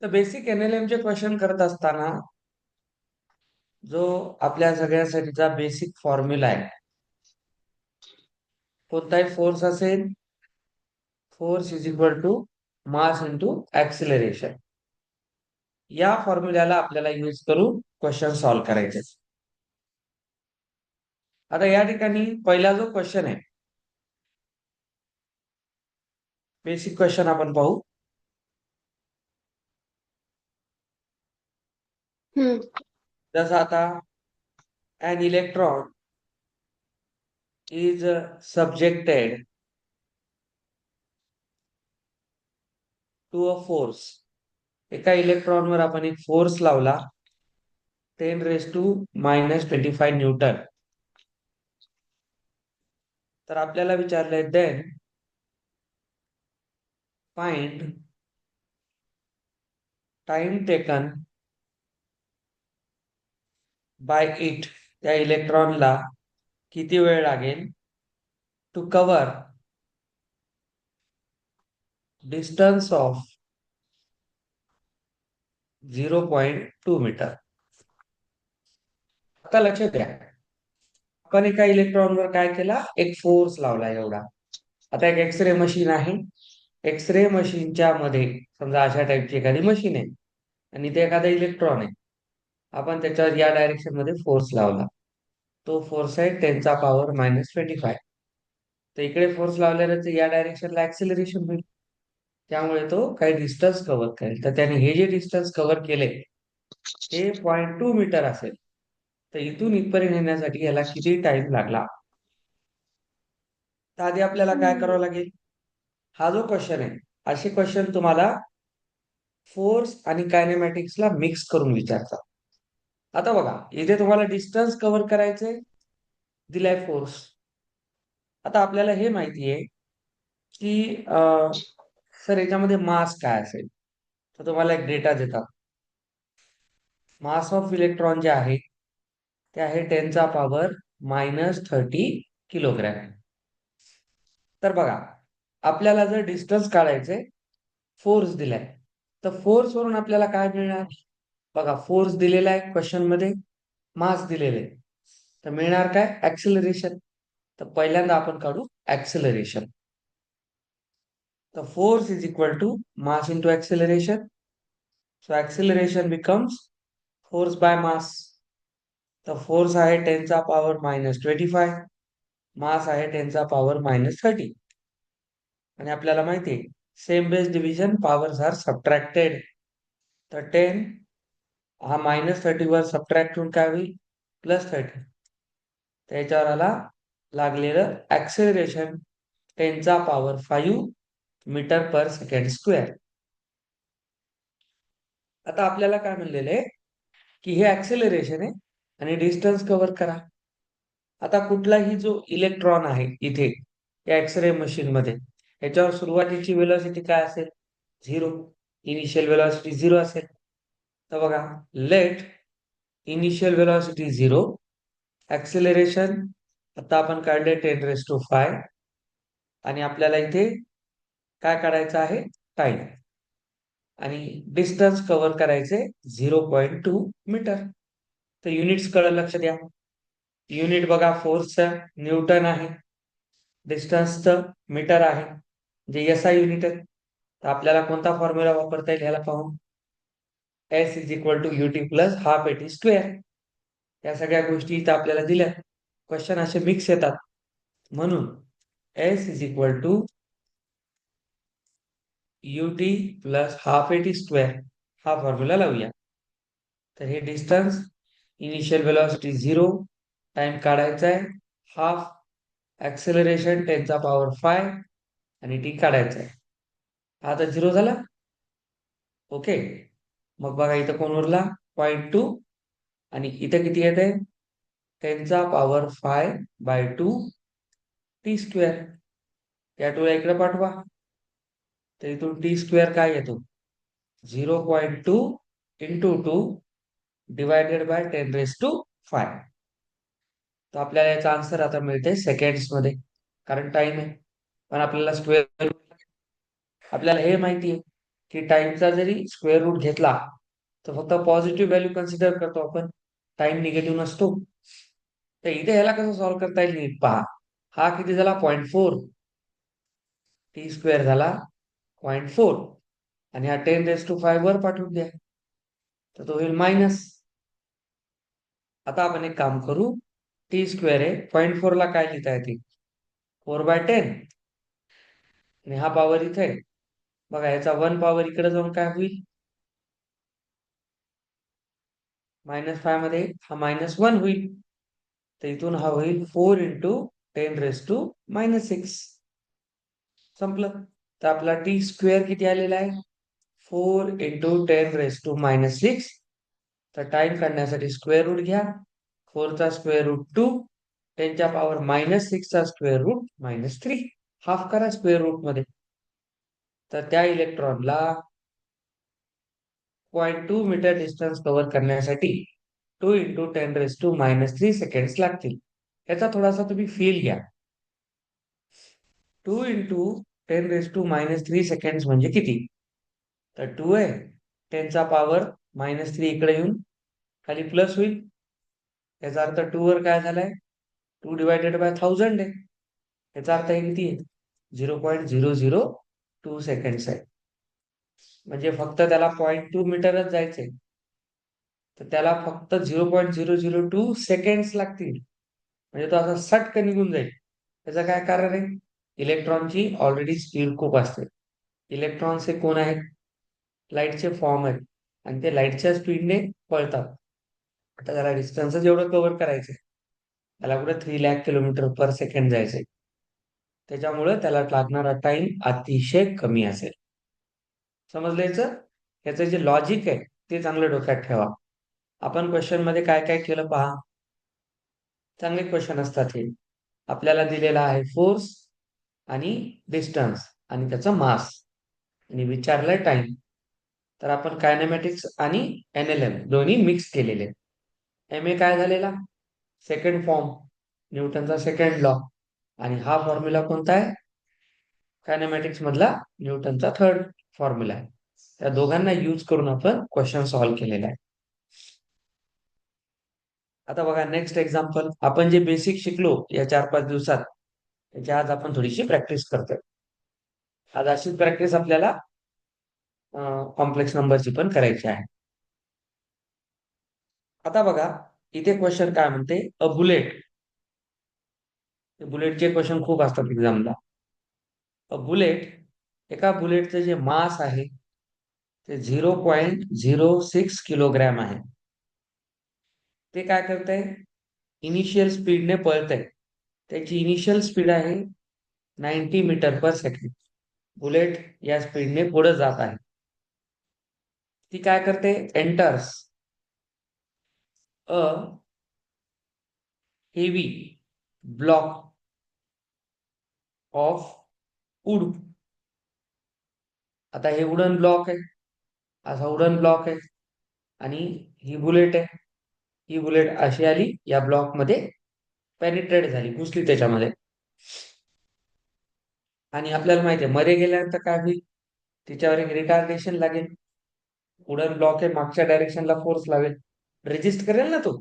तर basic NLM चे question करत असताना जो आपल्या सगळ्यांसाठीचा बेसिक फॉर्म्युला आहे, कोणताही फोर्स असेल, force is equal to mass into acceleration, या फॉर्म्युल्याला आपल्याला यूज करून क्वेश्चन सॉल्व्ह करायचे. आता या ठिकाणी पहिला जो क्वेश्चन आहे, बेसिक क्वेश्चन आपण पाहू. जसं आता an electron is subjected to a force. एका इलेक्ट्रॉनवर आपण एक फोर्स लावला 10⁻⁻⁵ न्यूटन. तर आपल्याला विचारलंय then find time taken by it, त्या इलेक्ट्रॉनला किती वेळ लागेल to cover distance of 0.2 metre. आता लक्षात द्या, आपण एका इलेक्ट्रॉनवर काय केला, एक फोर्स लावला एवढा. आता एक एक्सरे मशीन आहे, एक्सरे मशीनच्या मध्ये समजा अशा टाईपची एखादी मशीन आहे आणि ते एखादा इलेक्ट्रॉन आहे. आपण त्याच्यावर या डायरेक्शन मध्ये फोर्स लावला, तो फोर्स आहे 10⁻⁻⁵. तर इकडे फोर्स लावल्यानंतर या डायरेक्शनला ऍक्सिलरेशन होईल, त्यामुळे तो काही डिस्टन्स कव्हर करेल. तर त्याने हे जे डिस्टन्स कव्हर केले हे 0.2 मीटर असेल. तर इथून इथपर्यंत येण्यासाठी याला किती टाइम लागला. तर आधी आपल्याला काय करावं लागेल, हा जो क्वेश्चन आहे, असे क्वेश्चन तुम्हाला फोर्स आणि कायनेमॅटिक्सला मिक्स करून विचारतात. आता बघा, इथे तुम्हाला डिस्टन्स कव्हर करायचंय, दिलाय फोर्स. आता आपल्याला हे माहिती आहे की सर याच्यामध्ये मास काय असेल. तर तुम्हाला एक डेटा देतात, मास ऑफ इलेक्ट्रॉन जे आहे ते आहे 10⁻⁻30 किलोग्रॅम. तर बघा, आपल्याला जर डिस्टन्स काढायचंय, फोर्स दिलाय, तर फोर्स वरून आपल्याला काय मिळणार. बघा, फोर्स दिलेला आहे क्वेश्चन मध्ये, मास दिलेले आहे, तर मिळणार काय, ऍक्सिलरेशन. तर पहिल्यांदा आपण काढू ऍक्सिलरेशन. तर force is equal to mass into acceleration. So acceleration becomes force by mass. तर फोर्स आहे 10⁻⁻25, मास आहे 10⁻⁻30. आणि आपल्याला माहिती आहे same base division powers are subtracted. तर 10 हा -30 वर सबट्रॅक्ट होऊन काय होईल, +30. त्याच्यावर आला लागलेलं acceleration 10⁵ metre per second square. आता आपल्याला काय म्हणलेलं आहे की हे ऍक्सेलरेशन आहे आणि डिस्टन्स कव्हर करा. आता कुठलाही जो इलेक्ट्रॉन आहे इथे या एक्सरे मशीन मध्ये, याच्यावर सुरुवातीची वेलोसिटी काय असेल, 0. इनिशियल वेलोसिटी 0 असेल. तर बघा, लेट इनिशियल वेलोसिटी 0, ऍक्सिलरेशन आता आपण काढले 10⁵, आणि आपल्याला इथे काय काढायचं आहे, टाइम, आणि डिस्टन्स कव्हर करायचे 0.2 मीटर. तर युनिट्स कडे लक्ष द्या. युनिट बघा, फोर्सचं न्यूटन आहे, डिस्टन्सचं मीटर आहे, जे एसआय युनिट आहे. तर आपल्याला कोणता फॉर्म्युला वापरता येईल ह्याला पाहून, s is equal to ut plus half at square. या सगळ्या गोष्टी इथं आपल्याला दिल्या. क्वेश्चन असे मिक्स येतात, म्हणून s is equal to ut plus half at square हा फॉर्म्युला लावूया. तर हे डिस्टन्स, इनिशियल वेलोसिटी 0, टाइम काढायचा आहे हाफ, ऍक्सेलरेशन 10⁵ आणि टी काढायचा आहे. आता 0 झाला. ओके, मग बघा इथं कोण उरला, 0.2, आणि इथं किती येत आहे, 10⁵/2 टी स्क्वेअर. या टूला इकडे पाठवा, तर इथून टी स्क्वेअर काय येतो, 0.2 इंटू 2 डिवायडेड बाय 10⁵. तर आपल्याला याचा आन्सर आता मिळते सेकंड्स मध्ये, कारण टाइम आहे. पण आपल्याला स्क्वेअर, आपल्याला हे माहिती आहे की टाइमचा जरी स्क्वेअर रूट घेतला तर फक्त पॉझिटिव्ह व्हॅल्यू कन्सिडर करतो आपण, टाइम निगेटिव्ह नसतो. तर इथे ह्याला कसं सॉल्व्ह करता येईल नीट पहा. हा किती झाला 0.4, टी स्क्वेअर झाला 0.4 आणि हा 10⁵ वर पाठवून द्या तर तो होईल मायनस. आता आपण एक काम करू, टी स्क्वेअर आहे 0.4 ला काय लिहिता येते 4/10 आणि हा पॉवर इथे आहे. बघा याचा 1 पॉवर इकडे जाऊन काय होईल -5 मध्ये हा -1 होईल. तर इथून हा होईल 4 इंटू 10⁻⁻6. संपलं. तर आपला टी स्क्वेअर किती आलेला आहे 4 इंटू 10⁻⁻6. तर टाइम काढण्यासाठी स्क्वेअर रूट घ्या. 4 चा स्क्वेअर रूट 2, 10 च्या पॉवर -6 चा स्क्वेअर रूट -3. हाफ करा स्क्वेअर रूट मध्ये. तर त्या इलेक्ट्रॉनला 0.2 मीटर डिस्टन्स कव्हर करण्यासाठी 2 इंटू 10⁻³ सेकंड्स लागतील. याचा थोडासा तुम्ही फील घ्या. 2 इंटू 10⁻³ सेकंड्स म्हणजे किती? तर 2 आहे, 10 चा पॉवर -3 इकडे येऊन खाली प्लस होईल. याचा अर्थ 2 वर काय झालाय 2 डिवायडेड बाय 1000 आहे. याचा अर्थ किती आहे 0.002 सेकंड्स आहे. म्हणजे फक्त त्याला 0.2 मीटरच जायचंय तर त्याला फक्त 0.002 सेकंड्स लागतील. म्हणजे तो असा सटकन निघून जाईल. त्याचं काय कारण आहे इलेक्ट्रॉनची ऑलरेडी स्पीड खूप असते. इलेक्ट्रॉन्स हे कोण आहेत लाईटचे फॉर्म आहेत आणि ते लाईटच्या स्पीडने पळतात. आता त्याला डिस्टन्सच एवढं कव्हर करायचंय, त्याला कुठे 3 लाख किलोमीटर पर सेकंड जायचंय. त्याच्यामुळे त्याला लागणारा टाइम अतिशय कमी असेल. समजलं याचं? याचं जे लॉजिक आहे ते चांगलं डोक्यात ठेवा. आपण क्वेश्चन मध्ये काय काय केलं पहा. चांगले क्वेश्चन असतात हे. आपल्याला दिलेला आहे फोर्स आणि डिस्टन्स आणि त्याचं मास आणि विचारलंय टाइम. तर आपण कायनेमॅटिक्स आणि NLM दोन्ही मिक्स केलेले. MA काय झालेला सेकंड फॉर्म, न्यूटनचा सेकंड लॉ, आणि हा फॉर्म्युला कोणता आहे कायनेमॅटिक्स मधला न्यूटनचा थर्ड फॉर्म्युला आहे. त्या दोघांना यूज करून आपण क्वेश्चन सॉल्व्ह केलेला आहे. आता बघा नेक्स्ट एक्झाम्पल. आपण जे बेसिक शिकलो या 4-5 दिवसात त्याची आज आपण थोडीशी प्रॅक्टिस करतोय. आज अशीच प्रॅक्टिस आपल्याला कॉम्प्लेक्स नंबरची पण करायची आहे. आता बघा इथे क्वेश्चन काय म्हणते अ बुलेट. बुलेटचे क्वेश्चन खूप असतात एक्झामला. अ बुलेट, एका बुलेटचं जे मास आहे ते 0.06 किलोग्रॅम आहे. ते काय करतंय इनिशियल स्पीडने पळतंय. त्याची इनिशियल स्पीड आहे 90 मीटर पर सेकंड. बुलेट या स्पीडने पुढे जात आहे. ती काय करते enters a heavy block of wood. आता हे वुडन ब्लॉक आहे, असा वुडन ब्लॉक आहे आणि ही बुलेट आहे. ही बुलेट अशी आली या ब्लॉक मध्ये पेनिट्रेट झाली, घुसली त्याच्यामध्ये. आणि आपल्याला माहिती आहे मध्ये गेल्यानंतर काय होईल तिच्यावर एक रिटार्डेशन लागेल. वुडन ब्लॉक आहे, मागच्या डायरेक्शनला फोर्स लावेल, रेजिस्ट करेल ना तो.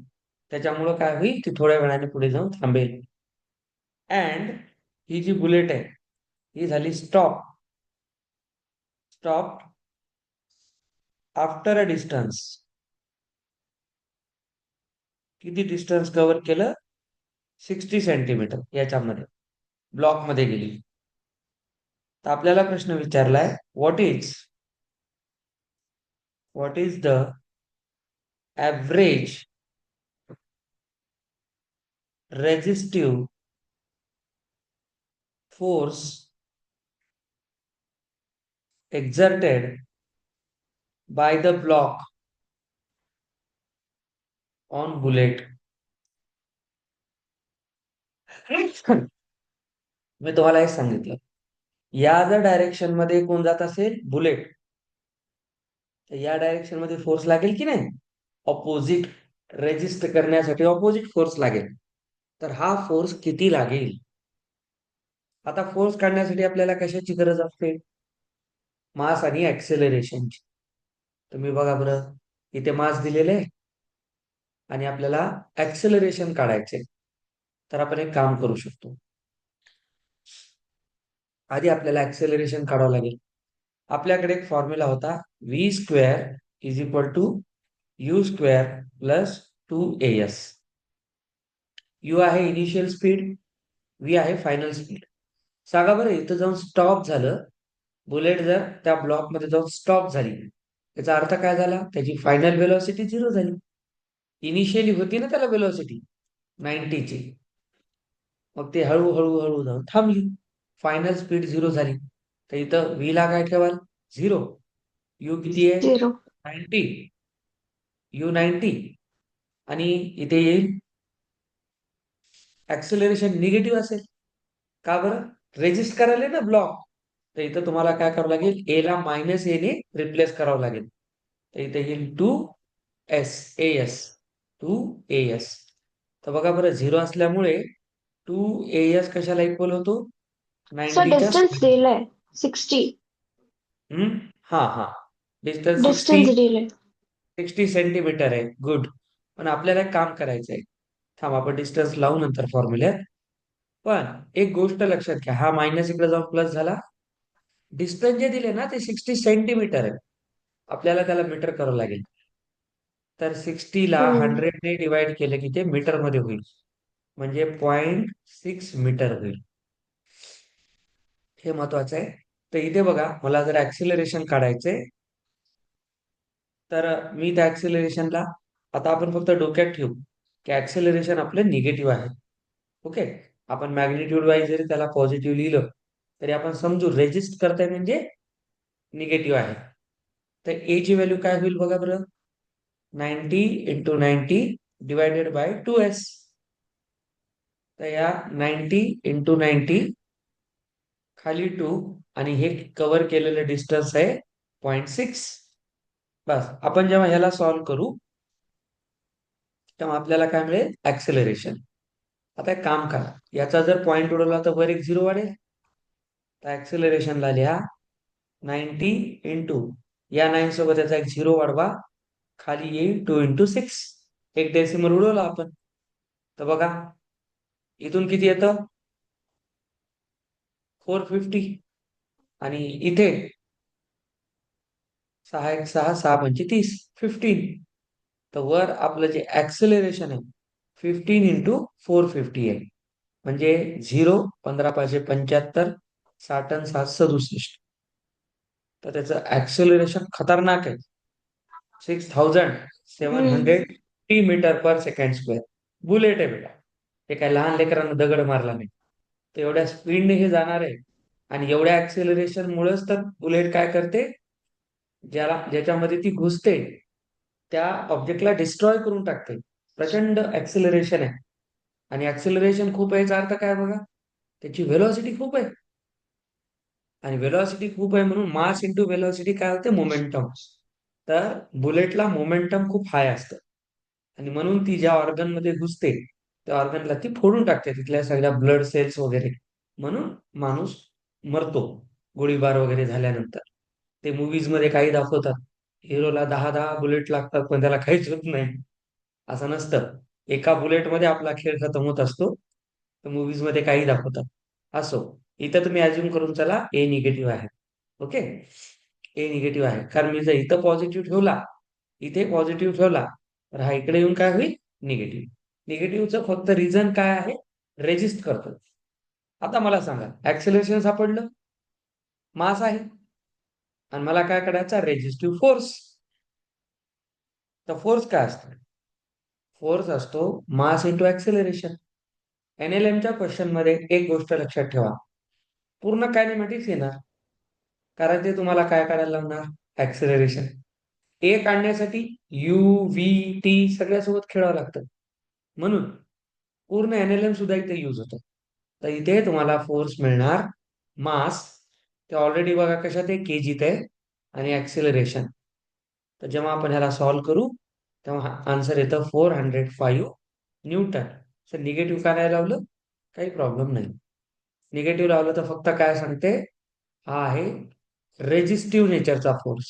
त्याच्यामुळं काय होईल ती थोड्या वेळाने पुढे जाऊन थांबेल. अँड ही जी बुलेट आहे ही झाली स्टॉप आफ्टर अ डिस्टन्स. किती डिस्टन्स कव्हर केलं 60 सेंटीमीटर याच्यामध्ये ब्लॉक मध्ये गेली. तर आपल्याला प्रश्न विचारलाय what is the average resistive force exerted by the block on bullet. मी तुम्हाला हे सांगितलं या जर डायरेक्शन मध्ये कोण जात असेल बुलेट तर या डायरेक्शन मध्ये फोर्स लागेल की नाही ऑपोजिट, रेजिस्ट करण्यासाठी ऑपोजिट फोर्स लागेल. तर हा फोर्स किती लागेल. आता फोर्स काढण्यासाठी आपल्याला कशाची गरज असते मास आणि ऍक्सेलरेशनची. तुम्ही बघा बरं, इथे मास दिलेले आहे आणि आपल्याला ऍक्सेलरेशन काढायचे. तर आपण एक काम करू शकतो. आधी आपल्याला ऍक्सेलरेशन काढावं लागेल. आपल्याकडे एक फॉर्म्युला होता, v square is equal to u square plus 2as. U आहे इनिशियल स्पीड, व्ही आहे फायनल स्पीड. सांगा बरं, इथं जाऊन स्टॉप झालं, बुलेट जर त्या ब्लॉकमध्ये जाऊन स्टॉप झाली, याचा अर्थ काय झाला? त्याची फायनल वेलोसिटी 0 झाली. इनिशियली होती ना त्याला वेलोसिटी 90ची, मग ते हळूहळू हळू जाऊन थांबली, फायनल स्पीड 0 झाली. तर इथं व्ही ला काय ठेवाल? 0. यू किती आहे? 0. 90. यू 90. आणि इथे येईल ऍक्सेलरेशन निगेटिव्ह असेल. का बरं? रेजिस्ट करायला ना ब्लॉक. तर इथं तुम्हाला काय करावं लागेल? ए ला मायनस ए ने रिप्लेस करावं लागेल. तर इथे येईल 2 एस. तर बघा बरं, 0 असल्यामुळे 2 as कशाला इक्वल होतो? सर 90च्या डिस्टन्स स्पीड. दिलंय 60. हा हा, डिस्टन्स 60. डिस्टन्स दिलंय. 60 सेंटीमीटर आहे. गुड. पण आपल्याला एक काम करायचंय. थांब, आपण डिस्टन्स लावू नंतर फॉर्म्युल्यात. पण एक गोष्ट लक्षात घ्या, हा मायनस इकडे जाऊन प्लस झाला. डिस्टन्स जे दिले ना ते 60 सेंटीमीटर आहे. आपल्याला त्याला मीटर करावं लागेल. तर 60 ला हम्म. 100 ने डिवाइड केलं की ते मीटर मध्ये होईल. म्हणजे 0.6 मीटर होईल. हे महत्वाचं आहे. तर इथे बघा, मला जर ऍक्सिलरेशन काढायचंय, तर मी त्या ऍक्सिलरेशनला, आता आपण फक्त डोक्यात ठेवू की ऍक्सिलरेशन आपलं निगेटिव्ह आहे. ओके. आपण मॅग्निट्यूड वाईज जरी त्याला पॉझिटिव्ह लिहिलं, तरी आपण समजू रेजिस्ट करताय म्हणजे निगेटिव्ह आहे. तर ए ची व्हॅल्यू काय होईल बघा बरं? 90 इंटू 90 डिवायडेड बाय 2s. तर या 90 इंटू 90 खाली 2, आणि हे कव्हर केलेलं डिस्टन्स आहे 0.6. बस, आपण जेव्हा ह्याला सॉल्व्ह करू तेव्हा आपल्याला काय मिळेल? ऍक्सेलरेशन. आता एक काम करा, याचा जर पॉइंट उडवला तर वर एक 0 वाढेल. तर ऍक्सेलरेशनला लिहा 90 इंटू, या 9 सोबत याचा एक 0 वाढवा, खाली येईल 2 इंटू 6. एक डेसिमल उडवला आपण. तर बघा, इथून किती येतं? 450. आणि इथे 6 एक 6, 6 पंचे 30, 15. तर वर आपलं जे ऍक्सेलरेशन आहे 15 इंटू 450 आहे. म्हणजे 0, 15 पाचशे 75, 60 आणि 7 67. तर त्याचं ऍक्सेलरेशन खतरनाक आहे. 6750 हम्म. Metre per second square. Bullet आहे बेटा, ते काय लहान लेकरांना दगड मारला नाही. तर एवढ्या स्पीडने हे जाणार आहे. आणि एवढ्या ऍक्सेलरेशन मुळेच तर बुलेट काय करते, ज्याच्यामध्ये ती घुसते त्या ऑब्जेक्टला डिस्ट्रॉय करून टाकते. प्रचंड ऍक्सेलरेशन आहे. आणि ऍक्सेलरेशन खूप आहे याचा अर्थ काय बघा, त्याची व्हेलॉसिटी खूप आहे. आणि व्हेलॉसिटी खूप आहे म्हणून मास इंटू व्हेलॉसिटी काय होते? मोमेंटम. तर बुलेटला मोमेंटम खूप हाय असतं. आणि म्हणून ती ज्या ऑर्गन मध्ये घुसते त्या ऑर्गनला ती फोडून टाकते, तिथल्या सगळ्या ब्लड सेल्स वगैरे. म्हणून माणूस मरतो गोळीबार वगैरे झाल्यानंतर. ते मूवीज मध्ये काही दाखवतात, हिरोला 10-10 बुलेट लागतात पण त्याला काहीच होत नाही. असं नसतं. एका बुलेटमध्ये आपला खेळ खतम होत असतो. तर मूवीज मध्ये काही दाखवतात. असो, इथं तुम्ही अज्युम करून चला ए निगेटिव्ह आहे. ओके. ए निगेटिव्ह आहे, कारण मी जर इथं पॉझिटिव्ह ठेवला, इथे पॉझिटिव्ह ठेवला, तर हा इकडे येऊन काय होईल? निगेटिव्ह. निगेटिव्हचं फक्त रिझन काय आहे? रेजिस्ट करतो. आता मला सांगा, ऍक्सेलरेशन सापडलं, मास आहे, आणि मला काय करायचा? Resistive force. तर फोर्स काय असतो? फोर्स असतो मास इंटू ऍक्सेलरेशन. NLM च्या क्वेश्चन मध्ये एक गोष्ट लक्षात ठेवा, पूर्ण कायनेमॅटिक्स येणार, कारण ते तुम्हाला काय काढायला लावणार? ऍक्सेलरेशन. ए काढण्यासाठी यू, व्ही, टी सगळ्यासोबत खेळावं लागतं. म्हणून पूर्ण NLM सुद्धा इथे यूज होतो. तर इथे तुम्हाला फोर्स मिळणार, मास, ते ऑलरेडी बघा कशात आहे? केजीत आहे. आणि ऍक्सेलरेशन. तर जेव्हा आपण ह्याला सॉल्व्ह करू तेव्हा आन्सर येतं 405 न्यूटन. सर निगेटिव्ह काय नाही लावलं? काही प्रॉब्लेम नाही. निगेटिव्ह लावलं तर फक्त काय सांगते? हा आहे रेजिस्टिव्ह नेचरचा फोर्स,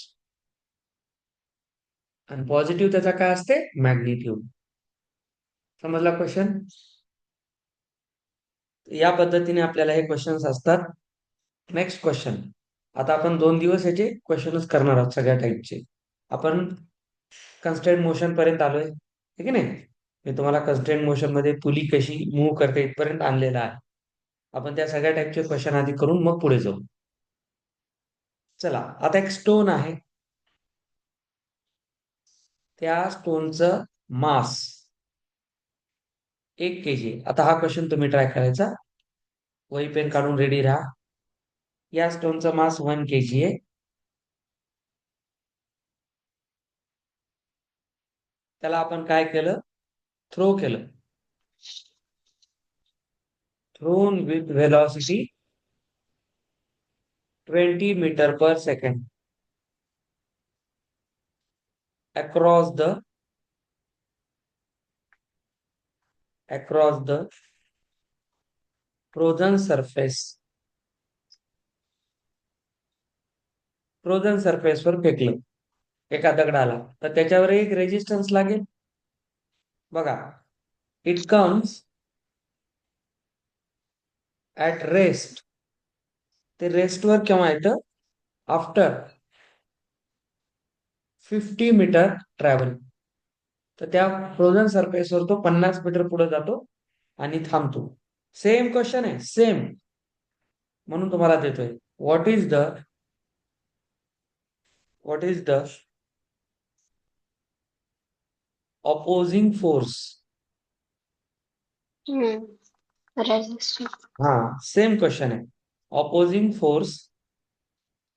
आणि पॉझिटिव्ह त्याचा काय असते, मॅग्निट्यूड. समजला क्वेश्चन? या पद्धतीने आपल्याला हे क्वेश्चन्स असतात. Next question. आता आपण 2 दिवस याचे क्वेश्चनच करणार आहोत सगळ्या टाईपचे. आपण कन्स्ट्रेंट मोशन पर्यंत आलोय, ठीक आहे नाही? मी तुम्हाला कन्स्ट्रेंट मोशन मध्ये पुली कशी मूव्ह करते इथपर्यंत आणलेला आहे. आपण त्या सगळ्या टाईपचे क्वेश्चन आधी करून मग पुढे जाऊ. चला, आता एक स्टोन आहे, त्या स्टोनचं मास 1 kg. आता हा क्वेश्चन तुम्ही ट्राय करायचा, वही पेन काढून रेडी राहा. या स्टोनचा मास 1 kg आहे. त्याला आपण काय केलं, थ्रो केलं. Thrown with velocity 20 metre per second across the frozen surface. Frozen सरफेसवर फेकलं एका दगडाला, तर त्याच्यावर एक रेजिस्टन्स लागेल. बघा, इट कम्स ऍट रेस्ट. ते रेस्टवर केव्हा येतं, आफ्टर 50 मीटर ट्रॅव्हल. तर त्या फ्रोझन सरफेसवर तो 50 मीटर पुढे जातो आणि थांबतो. सेम क्वेश्चन आहे, सेम, म्हणून तुम्हाला देतोय. What is the opposing force? Resistive. हा, सेम क्वेश्चन आहे. Opposing force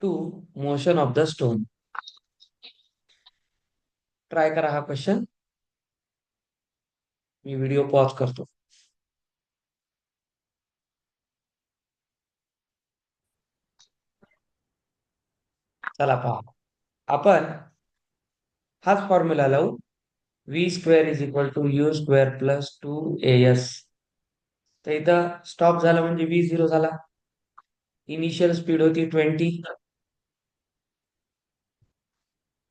to motion of the stone. Try करा हा क्वेश्चन. मी व्हिडिओ पॉज करतो. चला पहा, आपण हाच फॉर्म्युला लावू. V² = U² + 2AS. तर इथं स्टॉप झाला म्हणजे V0 झाला. इनिशियल स्पीड होती 20,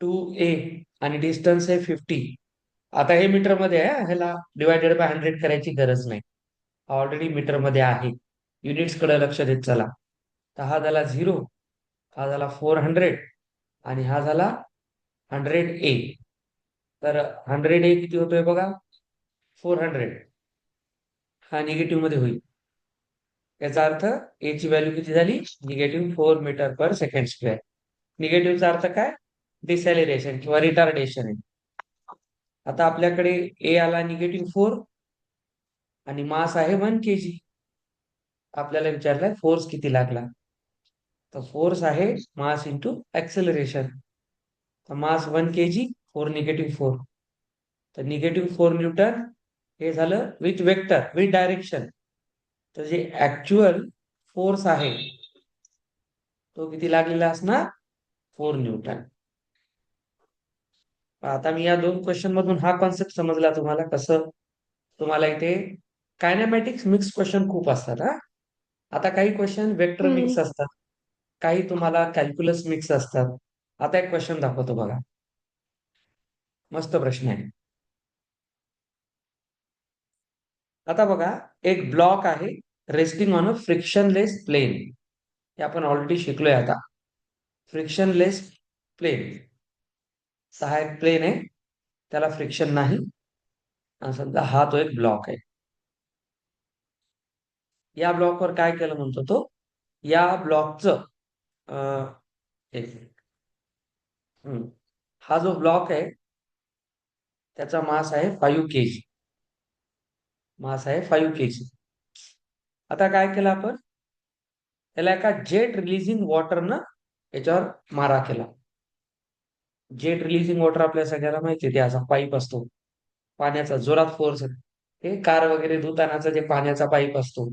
2A, आणि डिस्टन्स आहे 50. आता हे मीटर मध्ये आहे, ह्याला डिवायडेड बाय 100 करायची गरज नाही, ऑलरेडी मीटर मध्ये आहे. युनिट्स कडे लक्ष देत चला. तर हा झाला 0, हा झाला 400, आणि हा झाला 100A. तर 100A किती होतोय बघा, 400. हा निगेटिव्ह मध्ये होईल. याचा अर्थ ए ची व्हॅल्यू किती झाली, -4 मीटर पर सेकंड स्क्वेअर. निगेटिव्हचा अर्थ काय, डिसेलेरेशन किंवा रिटार्डेशन आहे. आता आपल्याकडे ए आला -4 आणि मास आहे 1 kg. आपल्याला विचारलाय फोर्स किती लागला. तर फोर्स आहे मास इंटू ऍक्सेलरेशन. तर मास 1 kg, 4 -4, तर -4 न्यूटन. हे झालं विथ वेक्टर, विथ डायरेक्शन. तर जे ऍक्च्युअल फोर्स आहे तो किती लागलेला असणार, 4 न्यूटन. आता मी या 2 क्वेश्चन मधून हा कॉन्सेप्ट समजला तुम्हाला. कसं, तुम्हाला इथे कायनेमॅटिक्स मिक्स क्वेश्चन खूप असतात. आता काही क्वेश्चन वेक्टर मिक्स असतात, काही तुम्हाला कॅल्क्युलस मिक्स असतात. आता एक क्वेश्चन दाखवतो बघा, मस्त प्रश्न आहे. आता बघा, एक ब्लॉक आहे resting on a frictionless plane. हे आपण ऑलरेडी शिकलोय. आता फ्रिक्शनलेस प्लेन, सहायक प्लेन आहे, त्याला फ्रिक्शन नाही. आणि समजा हा तो एक ब्लॉक आहे. या ब्लॉकवर काय केलं म्हणतो तो, या ब्लॉकचं एक मिनिट. हा जो ब्लॉक आहे त्याचा मास आहे 5 kg. मास आहे 5 kg. आता काय केलं आपण, त्याला एका जेट रिलीजिंग वॉटरनं याच्यावर मारा केला. जेट रिलीजिंग वॉटर आपल्या सगळ्याला माहिती आहे, ते असा पाईप असतो पाण्याचा, जोरात फोर्स. हे कार वगैरे धुतानाचा जे पाण्याचा पाईप असतो,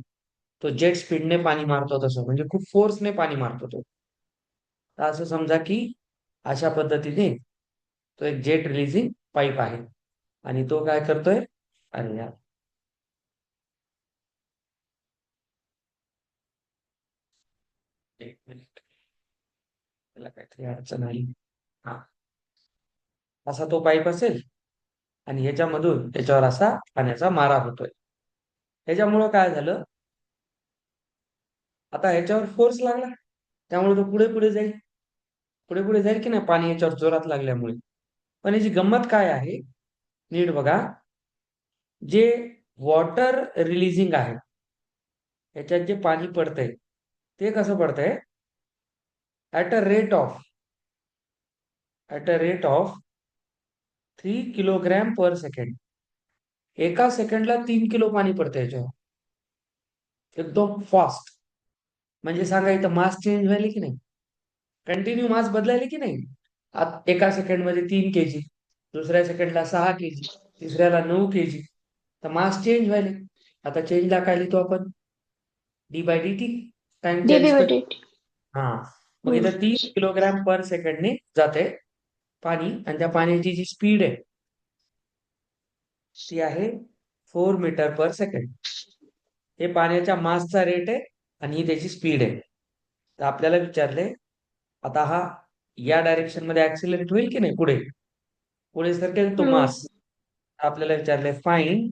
तो जेट स्पीडने पाणी मारतो, तसं म्हणजे खूप फोर्सने पाणी मारतो तो. तर असं समजा की अशा पद्धतीने तो एक जेट रिलीजिंग पाईप आहे, आणि तो काय करतोय, अरे यार, एक मिनिट. त्याला काहीतरी अडचण आली. हा, असा तो पाईप असेल आणि ह्याच्यामधून त्याच्यावर असा पाण्याचा मारा होतोय. ह्याच्यामुळं काय झालं, आता ह्याच्यावर फोर्स लागला, त्यामुळे तो पुढे पुढे जाईल. पुढे पुढे जाईल की नाही पाणी याच्यावर जोरात लागल्यामुळे. पण याची गंमत काय आहे, नीट बघा. जे वॉटर रिलीजिंग आहे, याच्यात जे पाणी पडतंय ते कसं पडतंय, at a rate of 3 kilogram per second. एका सेकंडला 3 किलो पाणी पडतं याच्यावर, एकदम फास्ट. म्हणजे सांगा, इथं मास चेंज व्हायले की नाही, कंटिन्यू मास बदलायले की नाही. एका सेकंड मध्ये 3 kg, दुसऱ्या सेकंडला 6 kg, तिसऱ्याला 9 kg. तर मास चेंज व्हायले. आता चेंजला काय लिहितो आपण, d/dt, टाइमच्या रिस्पेक्ट. DDBT. हा, मग इथं 3 किलोग्रॅम पर सेकंडने जाते पाणी, आणि त्या पाण्याची जी स्पीड आहे ती आहे 4 मीटर पर सेकंड. हे पाण्याच्या मासचा रेट आहे आणि ही त्याची स्पीड आहे. तर आपल्याला विचारले, आता हा या डायरेक्शन मध्ये ऍक्सिलरेट होईल की नाही, पुढे पुढे सरकेल तो मास. आपल्याला विचारले फाइंड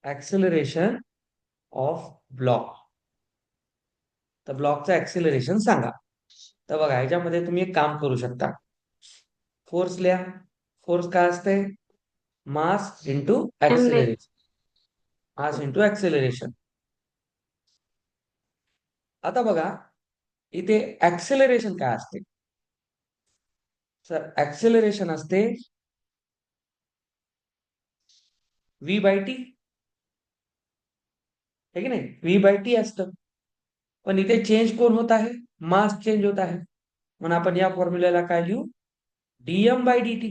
ऍक्सिलरेशन ऑफ ब्लॉक. तर ब्लॉकचं ऍक्सिलरेशन सांगा. तर बघा, ह्याच्यामध्ये तुम्ही एक काम करू शकता. फोर्स लिहा. फोर्स काय असते, मास इंटू MV. ऍक्सिलरेशन. मास इंटू ऍक्सिलरेशन. आता बघा, इथे ऍक्सिलरेशन काय असते, सर ऍक्सिलरेशन असते v/t, है की नाही, v/t असतं. पण इथे चेंज कोण होत आहे, मास चेंज होत आहे. म्हणून आपण या फॉर्म्युल्याला काय लिहू, dm/dt.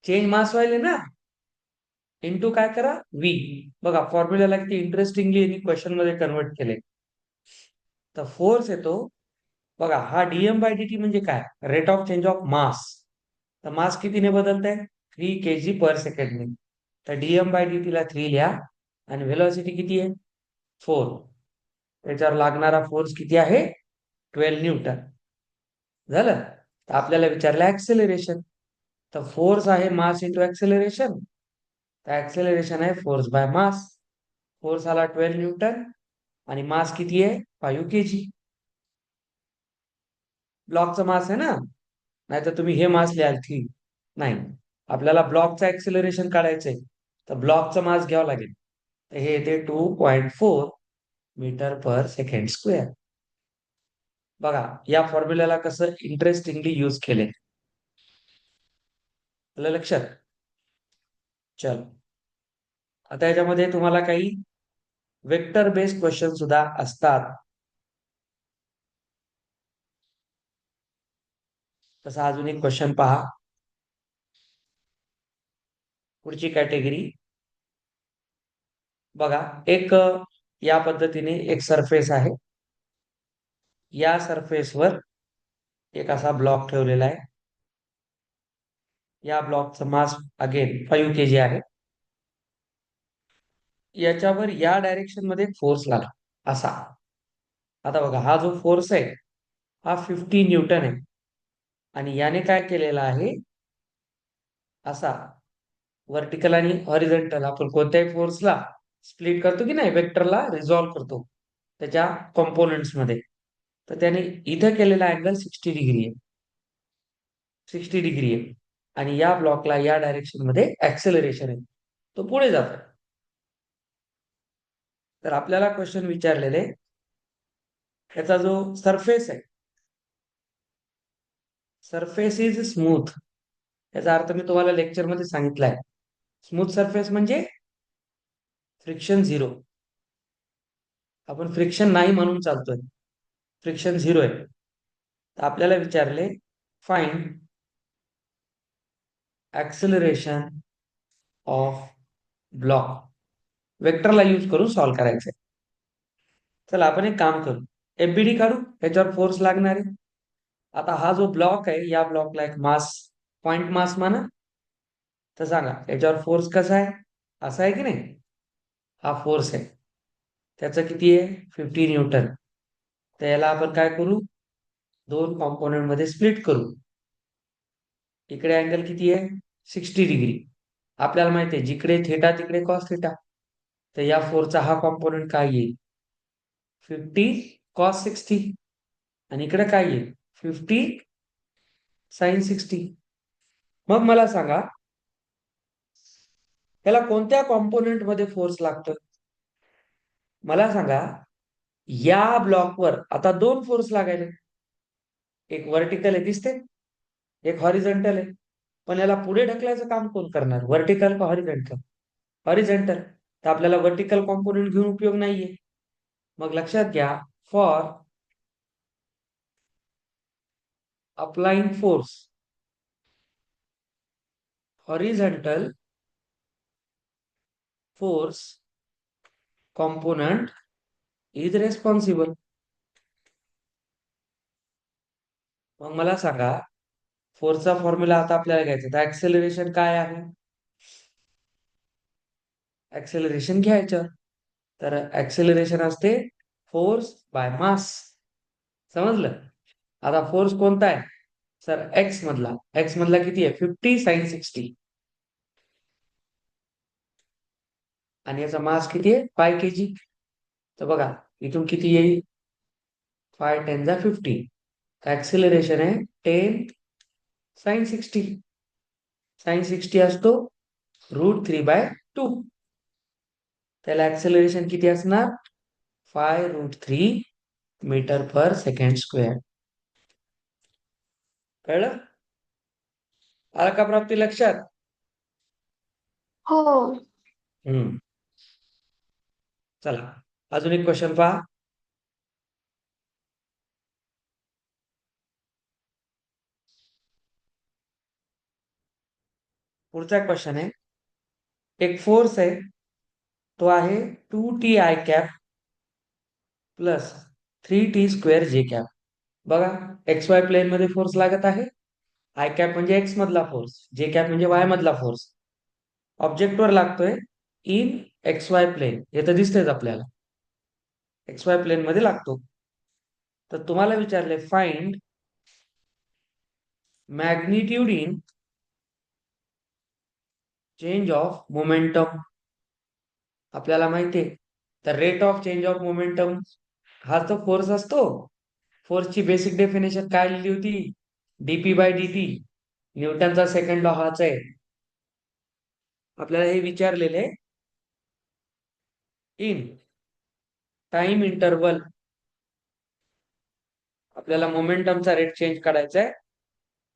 चेंज मास व्हायले ना, इंटू काय करा, v. बघा फॉर्म्युल्याला किती इंटरेस्टिंगली क्वेश्चन मध्ये कन्वर्ट केले. तर फोर्स येतो, बघा हा dm/dt म्हणजे काय, rate of change of mass. तर मास कितीने बदलत आहे, 3 kg/सेकंडने. तर dm/dt ला 3 लिहा, आणि व्हेलॉसिटी किती आहे, 4. त्याच्यावर लागणारा फोर्स किती आहे, 12 न्यूटन. झालं. तर आपल्याला विचारलं ऍक्सेलरेशन. तर फोर्स आहे मास इंटू ऍक्सेलरेशन. तर ऍक्सेलरेशन आहे फोर्स बाय मास. फोर्स आला 12 न्यूटन, आणि मास किती आहे, 5 kg. ब्लॉकचं मास आहे ना, नाहीतर तुम्ही हे मास लिहाल ठीक नाही. आपल्याला ब्लॉकचं ऍक्सेलरेशन काढायचंय, तर ब्लॉकचं मास घ्यावं लागेल. तर हे येते 2.4 मीटर पर सेकंड स्क्वेअर. बघा या फॉर्म्युल्याला कसं इंटरेस्टिंगली यूज केले, लक्षात. चल, आता याच्यामध्ये तुम्हाला काही वेक्टर बेस्ड क्वेश्चन सुद्धा असतात. तसा अजून एक क्वेश्चन पहा. पुढची कॅटेगरी बघा. एक या पद्धतीने एक सरफेस आहे. या सरफेसवर एक असा ब्लॉक ठेवलेला आहे. या ब्लॉकचं मास अगेन 5 kg आहे. याच्यावर या डायरेक्शन मध्ये फोर्स लागला असा. आता बघा, हा जो फोर्स आहे हा 50 न्यूटन आहे, आणि याने काय केलेला आहे, असा व्हर्टिकल आणि हॉरिझॉन्टल आपण कोणत्याही फोर्सला स्प्लिट करतो की नाही, वेक्टरला रिझॉल्व्ह करतो त्याच्या कॉम्पोनंट्स मध्ये. तर त्याने इथं केलेला अँगल 60 डिग्री आहे. 60 डिग्री आहे, आणि या ब्लॉकला या डायरेक्शन मध्ये ऍक्सेलरेशन आहे, तो पुढे जातो. तर आपल्याला क्वेश्चन विचारलेले, याचा जो सरफेस आहे, सरफेस इज स्मूथ. याचा अर्थ मी तुम्हाला लेक्चर मध्ये सांगितलाय. स्मूथ सरफेस म्हणजे फ्रिक्शन झिरो. आपण फ्रिक्शन नाही म्हणून चालतोय, फ्रिक्शन झिरो आहे. तर आपल्याला विचारले फाइंड ऍक्सेलरेशन ऑफ ब्लॉक. वेक्टरला यूज करून सॉल्व्ह करायचंय. चला आपण एक काम करू, एफबीडी काढू, याच्यावर फोर्स लागणार आहे. आता हा जो ब्लॉक आहे, या ब्लॉकला एक मास, पॉइंट मास म्हणा. तर सांगा याच्यावर फोर्स कसा आहे, असा आहे की नाही, हा फोर्स आहे. त्याचं किती आहे, 50 न्यूटन. तर याला आपण काय करू, दोन कॉम्पोनंट मध्ये स्प्लिट करू. इकडे अँगल किती आहे? 60 डिग्री. आपल्याला माहिती आहे जिकडे थेटा तिकडे कॉस थेटा. तर या फोरचा हा कॉम्पोनंट काय येईल? 50 कॉस 60. आणि इकडे काय येईल? 50 साइन 60. मग मला सांगा याला कोणत्या कॉम्पोनंट मध्ये फोर्स लागतं? मला सांगा या ब्लॉकवर आता दोन फोर्स लागायले. एक व्हर्टिकल आहे दिसते, एक हॉरिझॉन्टल आहे. पण याला पुढे ढकलायचं काम कोण करणार? व्हर्टिकल का हॉरिझॉन्टल? हॉरिझॉन्टल. तर आपल्याला व्हर्टिकल कॉम्पोनंट घेऊन उपयोग नाहीये. मग लक्षात घ्या, for applying force horizontal force component is responsible. मग मला सांगा फोर्सचा फॉर्म्युला आता आपल्याला घ्यायचा. तर ऍक्सेलरेशन काय आहे? ऍक्सेलरेशन घ्यायचं. तर ऍक्सेलरेशन असते फोर्स बाय मास. समजलं? आता फोर्स कोणता आहे? सर एक्स मधला. एक्स मधला किती आहे? 50 साइन 60. आणि याचा मास किती आहे? 5 kg. तर बघा इथून किती येईल? 5 10 जा 15. ऍक्सेलरेशन आहे 10 साइन 60. साइन 60 असतो √3/2. त्याला ऍक्सेलरेशन किती असणार? 5√3 मीटर पर सेकंड स्क्वेअर. कळलं? आला का प्राप्ती लक्षात? हो. हम्म. चला अजून एक क्वेश्चन पहा. पुढचा क्वेश्चन आहे, एक फोर्स आहे तो आहे 2t_i प्लस 3t²j. बघा एक्स वाय प्लेन मध्ये फोर्स लागत आहे. आय कॅप म्हणजे एक्स मधला फोर्स, जे कॅप म्हणजे वाय मधला फोर्स. ऑब्जेक्टवर लागतोय इन एक्स वाय प्लेन. हे तर दिसतंयच आपल्याला, एक्स वाय प्लेन मध्ये लागतो. तर तुम्हाला विचारले find magnitude in change of momentum. आपल्याला माहितीये तर rate of change of momentum हा तो फोर्स असतो. फोर्सची बेसिक डेफिनेशन काय लिहिली होती? dp/dt. न्यूटनचा सेकंड लॉ हाच आहे. आपल्याला हे विचारलेले इन टाइम इंटरवल. आपल्याला मोमेंटमचा रेट चेंज करायचा आहे.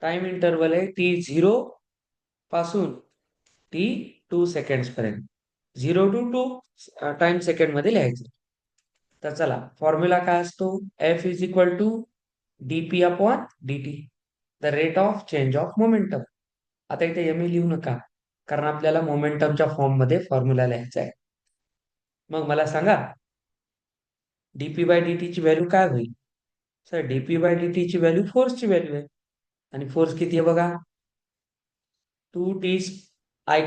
टाइम इंटरवल आहे t0 पासून t2 सेकंड पर्यंत. 0 to 2 टाइम सेकंड मध्ये लिहायचं. तर चला फॉर्म्युला काय असतो? F=dp/dt, the rate of change of momentum. आता इथे एम लिहू नका, कारण आपल्याला मोमेंटमच्या फॉर्म मध्ये फॉर्म्युला लिहायचा आहे. मग मला सांगा dp/dt ची व्हॅल्यू काय होईल? सर dp/dt ची व्हॅल्यू फोर्सची व्हॅल्यू आहे. आणि फोर्स किती आहे बघा? 2t_i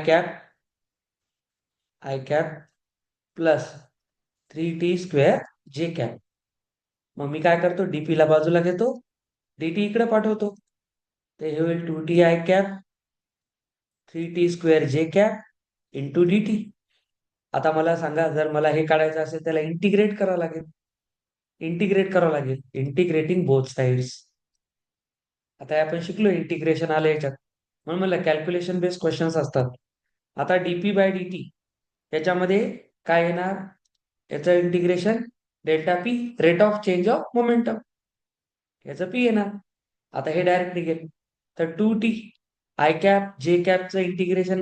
plus 3t²j. मग मी काय करतो? डीपी ला बाजूला घेतो, dt इकडे पाठवतो. ते हे होईल 2ti_, 3t²j इंटू dt. आता मला सांगा जर मला हे काढायचं असेल त्याला इंटिग्रेट करावं लागेल. Integrating both sides. आता आपण शिकलो इंटिग्रेशन आलं याच्यात, म्हणून मला कॅल्क्युलेशन बेस्ड क्वेश्चन्स असतात. आता dp/dt याच्यामध्ये काय येणार? याचं integration delta P, rate of change of momentum. याचं पी येणार. आता हे डायरेक्ट निघेल. तर 2t_i_j चं इंटिग्रेशन